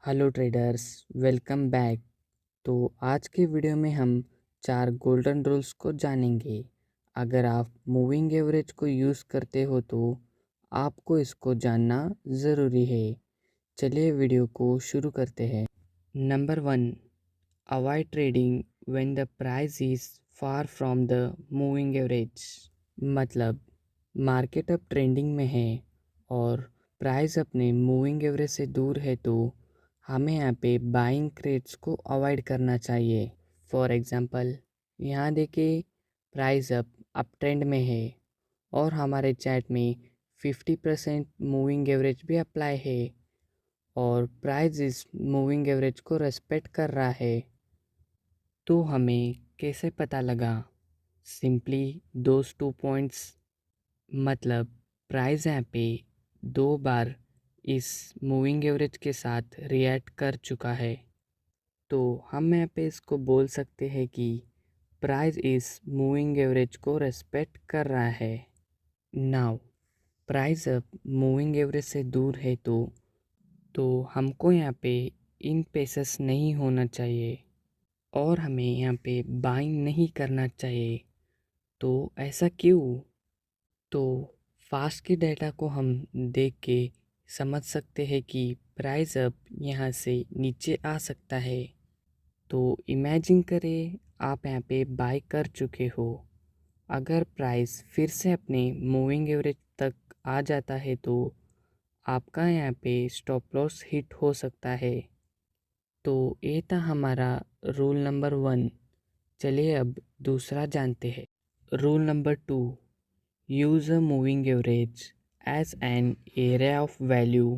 Hello traders, welcome back. तो आज के वीडियो में हम 4 गोल्डन रूल्स को जानेंगे। अगर आप मूविंग एवरेज को यूज़ करते हो तो आपको इसको जानना ज़रूरी है। चलिए वीडियो को शुरू करते हैं। Number 1, avoid trading when the price is far from the moving average. मतलब मार्केट अब ट्रेंडिंग में है और प्राइस अपने मूविंग एवरेज से दूर है तो हमें यहाँ पे बाइंग ट्रेड्स को अवॉइड करना चाहिए। फॉर एग्ज़ाम्पल, यहाँ देखिए प्राइस अप ट्रेंड में है और हमारे चार्ट में 50% मूविंग एवरेज भी अप्लाई है और प्राइस इस मूविंग एवरेज को रेस्पेक्ट कर रहा है। तो हमें कैसे पता लगा? सिंपली दोज 2 पॉइंट्स, मतलब प्राइस यहाँ पे 2 बार इस मूविंग एवरेज के साथ रिएक्ट कर चुका है, तो हम यहाँ पे इसको बोल सकते हैं कि प्राइस इस मूविंग एवरेज को रेस्पेक्ट कर रहा है। नाउ प्राइस अब मूविंग एवरेज से दूर है तो हमको यहाँ पे इन पेसेस नहीं होना चाहिए और हमें यहाँ पे बाइंग नहीं करना चाहिए। तो ऐसा क्यों? तो फास्ट की डेटा को हम देख के समझ सकते हैं कि प्राइस अब यहाँ से नीचे आ सकता है। तो इमेजिन करें आप यहाँ पे बाय कर चुके हो। अगर प्राइस फिर से अपने मूविंग एवरेज तक आ जाता है तो आपका यहाँ पे स्टॉप लॉस हिट हो सकता है। तो ये था हमारा रूल नंबर 1। चलिए अब दूसरा जानते हैं। Rule number 2, use a moving average as an area of value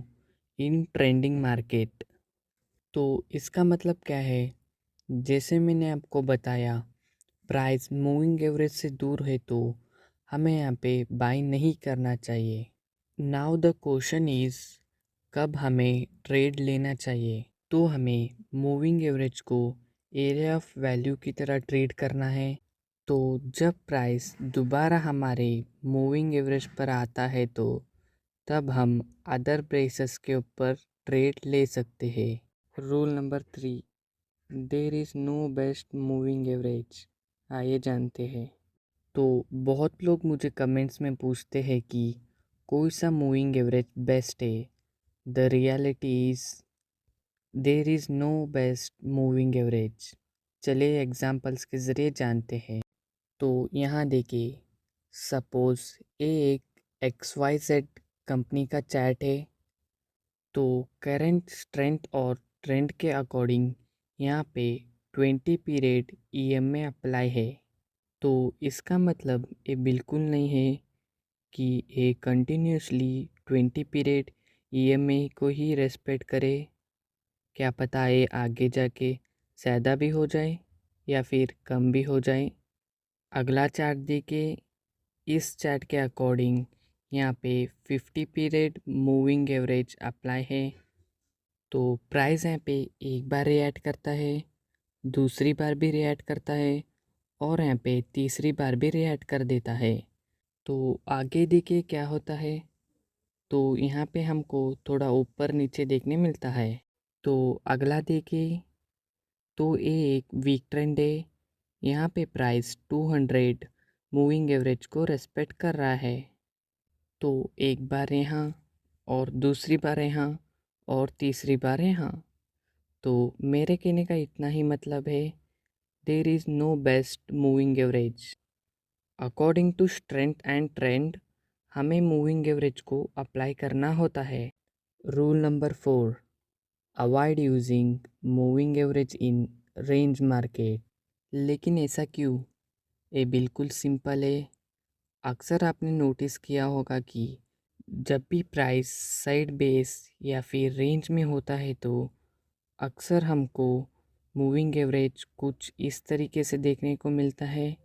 in trending market। तो इसका मतलब क्या है? जैसे मैंने आपको बताया, प्राइस मूविंग एवरेज से दूर है तो हमें यहाँ पे बाई नहीं करना चाहिए। नाउ द क्वेश्चन इज़, कब हमें ट्रेड लेना चाहिए? तो हमें मूविंग एवरेज को एरिया ऑफ वैल्यू की तरह ट्रीट करना है। तो जब प्राइस दोबारा हमारे मूविंग एवरेज पर आता है तो तब हम अदर प्राइसेस के ऊपर ट्रेड ले सकते हैं। Rule number 3, there is no best moving average. आइए जानते हैं। तो बहुत लोग मुझे कमेंट्स में पूछते हैं कि कोई सा मूविंग एवरेज बेस्ट है। The reality is there is no best moving average. चलिए एग्जांपल्स के ज़रिए जानते हैं। तो यहाँ देखिए, सपोज़ ये एक XYZ कंपनी का चार्ट है। तो करंट स्ट्रेंथ और ट्रेंड के अकॉर्डिंग यहाँ पे 20 पीरियड EMA अप्लाई है। तो इसका मतलब ये बिल्कुल नहीं है कि ये कंटिन्यूसली 20 पीरियड EMA को ही रेस्पेक्ट करे। क्या पता ये आगे जाके ज़्यादा भी हो जाए या फिर कम भी हो जाए। अगला चार्ट देखिए, इस चार्ट के अकॉर्डिंग यहाँ पे 50 पीरियड मूविंग एवरेज अप्लाई है। तो प्राइस यहाँ पे एक बार रिएक्ट करता है, दूसरी बार भी रिएक्ट करता है और यहाँ पे तीसरी बार भी रिएक्ट कर देता है। तो आगे देखिए क्या होता है। तो यहाँ पे हमको थोड़ा ऊपर नीचे देखने मिलता है। तो अगला देखिए, तो ये एक वीक ट्रेंड है। यहाँ पे प्राइस 200 मूविंग एवरेज को रेस्पेक्ट कर रहा है। तो एक बार यहाँ और दूसरी बार यहाँ और तीसरी बार यहाँ। तो मेरे कहने का इतना ही मतलब है, there is no best moving average. According to strength and trend हमें मूविंग एवरेज को अप्लाई करना होता है। Rule number 4, avoid using moving average in range market. लेकिन ऐसा क्यों? ये बिल्कुल सिंपल है। अक्सर आपने नोटिस किया होगा कि जब भी प्राइस साइड बेस या फिर रेंज में होता है तो अक्सर हमको मूविंग एवरेज कुछ इस तरीके से देखने को मिलता है।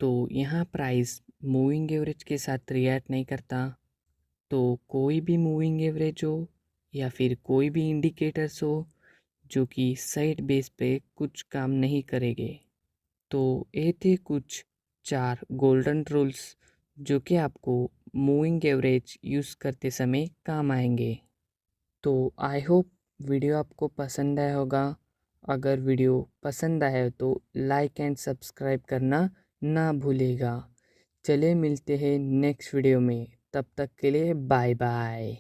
तो यहाँ प्राइस मूविंग एवरेज के साथ रिएक्ट नहीं करता। तो कोई भी मूविंग एवरेज हो या फिर कोई भी इंडिकेटर्स हो जो कि साइड बेस पे कुछ काम नहीं करेंगे। तो ये थे कुछ 4 गोल्डन रूल्स जो कि आपको मूविंग एवरेज यूज़ करते समय काम आएंगे। तो आई होप वीडियो आपको पसंद आया होगा। अगर वीडियो पसंद आया तो लाइक एंड सब्सक्राइब करना ना भूलेगा। चलिए मिलते हैं नेक्स्ट वीडियो में, तब तक के लिए बाय बाय।